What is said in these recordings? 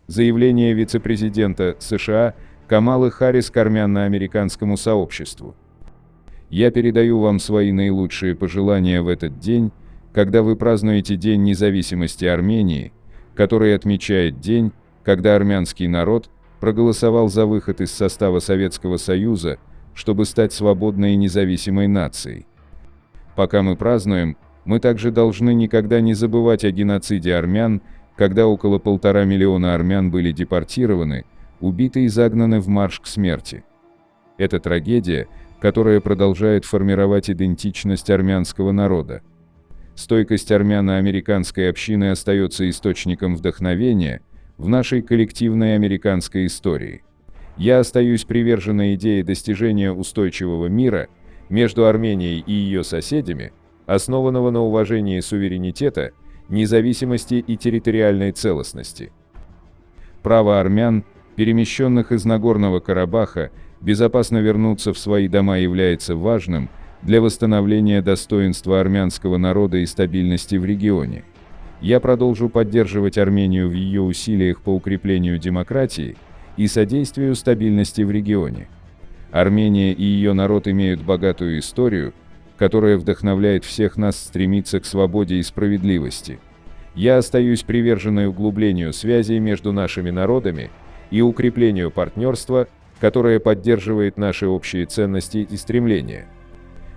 Заявление вице-президента США Камалы Харрис к армяно-американскому сообществу. Я передаю вам свои наилучшие пожелания в этот день, когда вы празднуете День независимости Армении, который отмечает день, когда армянский народ проголосовал за выход из состава Советского Союза, чтобы стать свободной и независимой нацией. Пока мы празднуем, мы также должны никогда не забывать о геноциде армян, когда около 1,5 миллиона армян были депортированы, убиты и загнаны в марш к смерти. Это трагедия, которая продолжает формировать идентичность армянского народа. Стойкость армяно-американской общины остается источником вдохновения в нашей коллективной американской истории. Я остаюсь приверженной идее достижения устойчивого мира между Арменией и ее соседями, основанного на уважении суверенитета, независимости и территориальной целостности. Право армян, перемещенных из Нагорного Карабаха, безопасно вернуться в свои дома является важным для восстановления достоинства армянского народа и стабильности в регионе. Я продолжу поддерживать Армению в ее усилиях по укреплению демократии и содействию стабильности в регионе. Армения и ее народ имеют богатую историю, которая вдохновляет всех нас стремиться к свободе и справедливости. Я остаюсь приверженной углублению связей между нашими народами и укреплению партнерства, которое поддерживает наши общие ценности и стремления.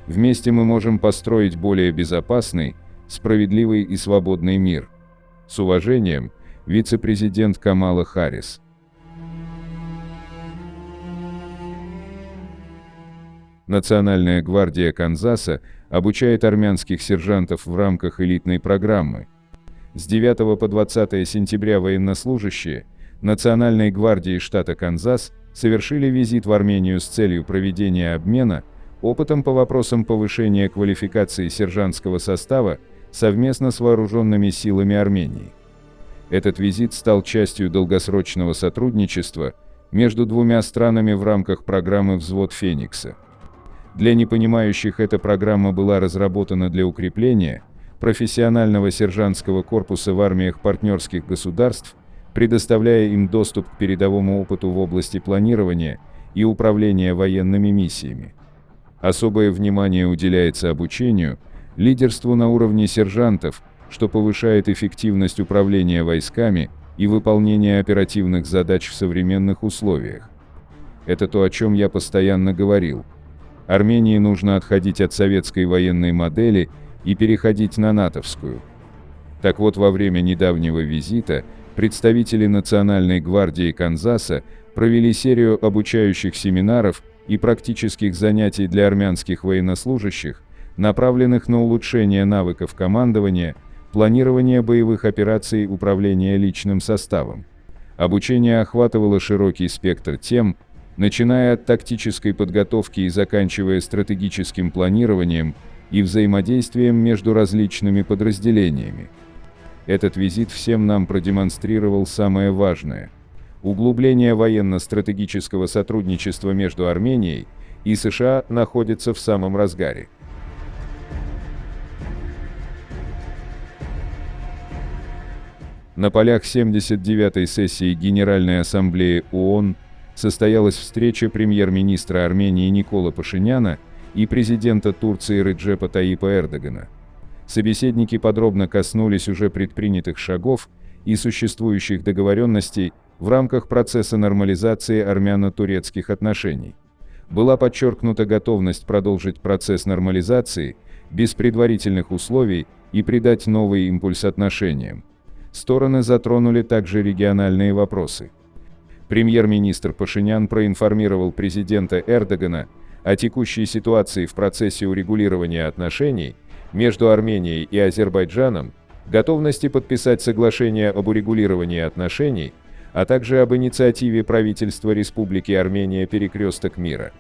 Вместе мы можем построить более безопасный, справедливый и свободный мир. С уважением, вице-президент Камала Харрис. Национальная гвардия Канзаса обучает армянских сержантов в рамках элитной программы. С 9 по 20 сентября военнослужащие Национальной гвардии штата Канзас совершили визит в Армению с целью проведения обмена опытом по вопросам повышения квалификации сержантского состава совместно с вооруженными силами Армении. Этот визит стал частью долгосрочного сотрудничества между двумя странами в рамках программы «Взвод Феникса». Для непонимающих, эта программа была разработана для укрепления профессионального сержантского корпуса в армиях партнерских государств, предоставляя им доступ к передовому опыту в области планирования и управления военными миссиями. Особое внимание уделяется обучению, лидерству на уровне сержантов, что повышает эффективность управления войсками и выполнения оперативных задач в современных условиях. Это то, о чем я постоянно говорил. Армении нужно отходить от советской военной модели и переходить на натовскую. Так вот, во время недавнего визита представители Национальной гвардии Канзаса провели серию обучающих семинаров и практических занятий для армянских военнослужащих, направленных на улучшение навыков командования, планирования боевых операций и управления личным составом. Обучение охватывало широкий спектр тем, начиная от тактической подготовки и заканчивая стратегическим планированием и взаимодействием между различными подразделениями. Этот визит всем нам продемонстрировал самое важное – углубление военно-стратегического сотрудничества между Арменией и США находится в самом разгаре. На полях 79-й сессии Генеральной Ассамблеи ООН состоялась встреча премьер-министра Армении Никола Пашиняна и президента Турции Реджепа Таyyипа Эрдогана. Собеседники подробно коснулись уже предпринятых шагов и существующих договоренностей в рамках процесса нормализации армяно-турецких отношений. Была подчеркнута готовность продолжить процесс нормализации без предварительных условий и придать новый импульс отношениям. Стороны затронули также региональные вопросы. Премьер-министр Пашинян проинформировал президента Эрдогана о текущей ситуации в процессе урегулирования отношений между Арменией и Азербайджаном, готовности подписать соглашение об урегулировании отношений, а также об инициативе правительства Республики Армения «Перекресток мира».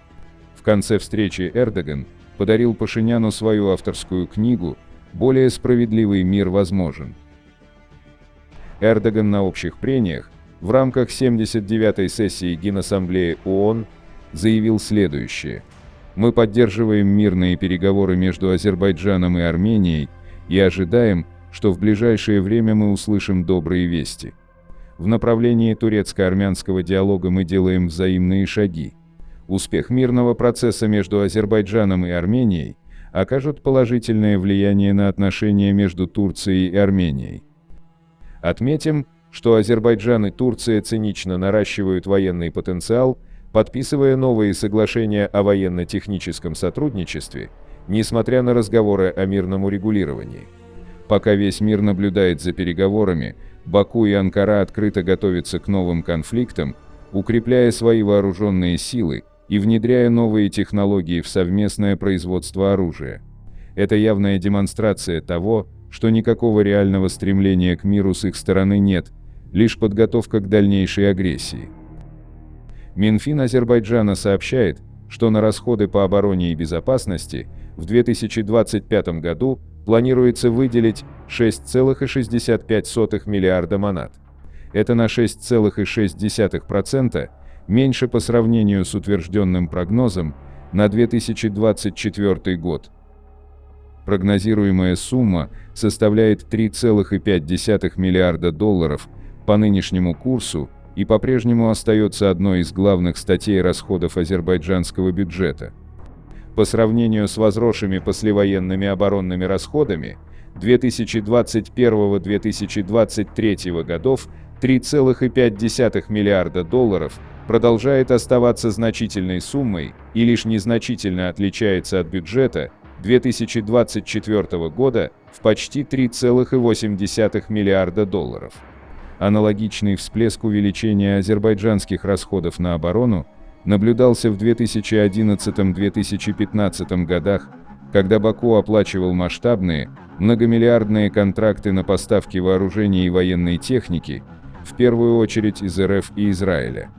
В конце встречи Эрдоган подарил Пашиняну свою авторскую книгу «Более справедливый мир возможен». Эрдоган на общих прениях в рамках 79-й сессии Генассамблеи ООН заявил следующее: «Мы поддерживаем мирные переговоры между Азербайджаном и Арменией и ожидаем, что в ближайшее время мы услышим добрые вести. в направлении турецко-армянского диалога мы делаем взаимные шаги. Успех мирного процесса между Азербайджаном и Арменией окажет положительное влияние на отношения между Турцией и Арменией. Отметим, что Азербайджан и Турция цинично наращивают военный потенциал, подписывая новые соглашения о военно-техническом сотрудничестве, несмотря на разговоры о мирном урегулировании. Пока весь мир наблюдает за переговорами, Баку и Анкара открыто готовятся к новым конфликтам, укрепляя свои вооруженные силы и внедряя новые технологии в совместное производство оружия. Это явная демонстрация того, что никакого реального стремления к миру с их стороны нет, лишь подготовка к дальнейшей агрессии. Минфин Азербайджана сообщает, что на расходы по обороне и безопасности в 2025 году планируется выделить 6,65 миллиарда манат. Это на 6,6% меньше по сравнению с утвержденным прогнозом на 2024 год. Прогнозируемая сумма составляет 3,5 миллиарда долларов по нынешнему курсу и по-прежнему остается одной из главных статей расходов азербайджанского бюджета. По сравнению с возросшими послевоенными оборонными расходами 2021-2023 годов 3,5 миллиарда долларов продолжает оставаться значительной суммой и лишь незначительно отличается от бюджета 2024 года в почти 3,8 миллиарда долларов. Аналогичный всплеск увеличения азербайджанских расходов на оборону наблюдался в 2011-2015 годах, когда Баку оплачивал масштабные, многомиллиардные контракты на поставки вооружений и военной техники, в первую очередь из РФ и Израиля.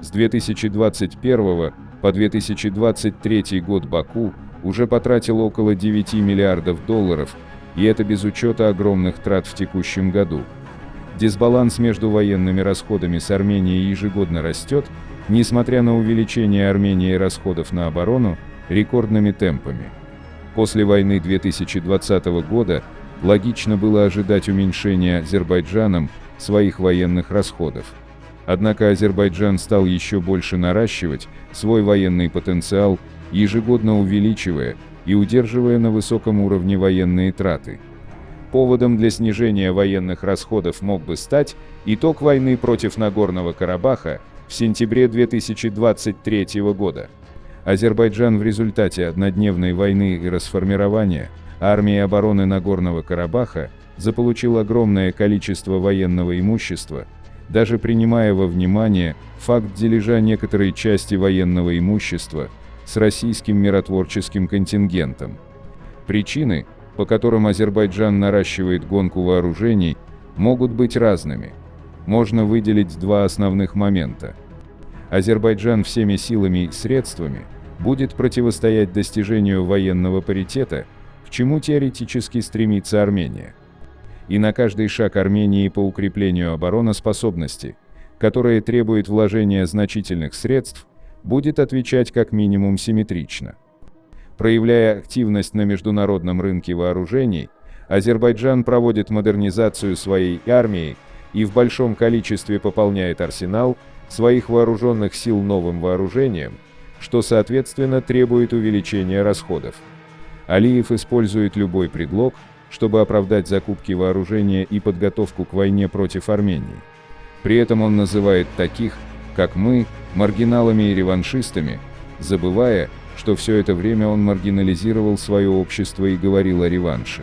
С 2021 по 2023 год Баку уже потратил около 9 миллиардов долларов, и это без учета огромных трат в текущем году. Дисбаланс между военными расходами с Арменией ежегодно растет, несмотря на увеличение Армении расходов на оборону рекордными темпами. После войны 2020 года логично было ожидать уменьшения Азербайджаном своих военных расходов. Однако Азербайджан стал еще больше наращивать свой военный потенциал, ежегодно увеличивая и удерживая на высоком уровне военные траты. Поводом для снижения военных расходов мог бы стать итог войны против Нагорного Карабаха в сентябре 2023 года. Азербайджан в результате однодневной войны и расформирования армии обороны Нагорного Карабаха заполучил огромное количество военного имущества, даже принимая во внимание факт дележа некоторой части военного имущества с российским миротворческим контингентом. Причины, по которым Азербайджан наращивает гонку вооружений, могут быть разными. Можно выделить два основных момента. Азербайджан всеми силами и средствами будет противостоять достижению военного паритета, к чему теоретически стремится Армения. И на каждый шаг Армении по укреплению обороноспособности, которая требует вложения значительных средств, будет отвечать как минимум симметрично. Проявляя активность на международном рынке вооружений, Азербайджан проводит модернизацию своей армии и в большом количестве пополняет арсенал своих вооруженных сил новым вооружением, что соответственно требует увеличения расходов. Алиев использует любой предлог, чтобы оправдать закупки вооружения и подготовку к войне против Армении. При этом он называет таких, как мы, маргиналами и реваншистами, забывая, что все это время он маргинализировал свое общество и говорил о реванше.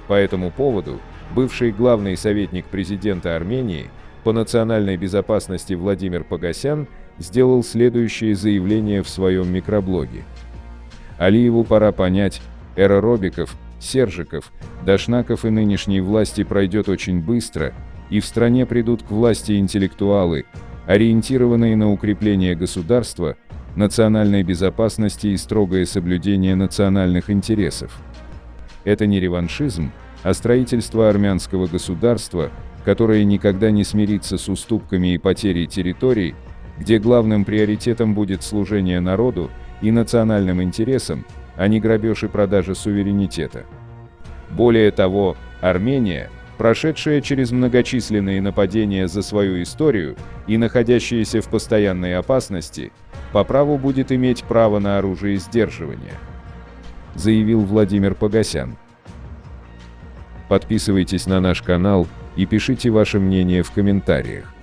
По этому поводу, бывший главный советник президента Армении по национальной безопасности Владимир Погосян сделал следующее заявление в своем микроблоге. Алиеву пора понять, эра Робиков, Сержиков, Дашнаков и нынешней власти пройдет очень быстро, и в стране придут к власти интеллектуалы, ориентированные на укрепление государства, национальной безопасности и строгое соблюдение национальных интересов. Это не реваншизм, а строительство армянского государства, которое никогда не смирится с уступками и потерей территорий, где главным приоритетом будет служение народу и национальным интересам, а не грабеж и продажа суверенитета. Более того, Армения, прошедшая через многочисленные нападения за свою историю и находящаяся в постоянной опасности, по праву будет иметь право на оружие сдерживания, заявил Владимир Погосян. Подписывайтесь на наш канал и пишите ваше мнение в комментариях.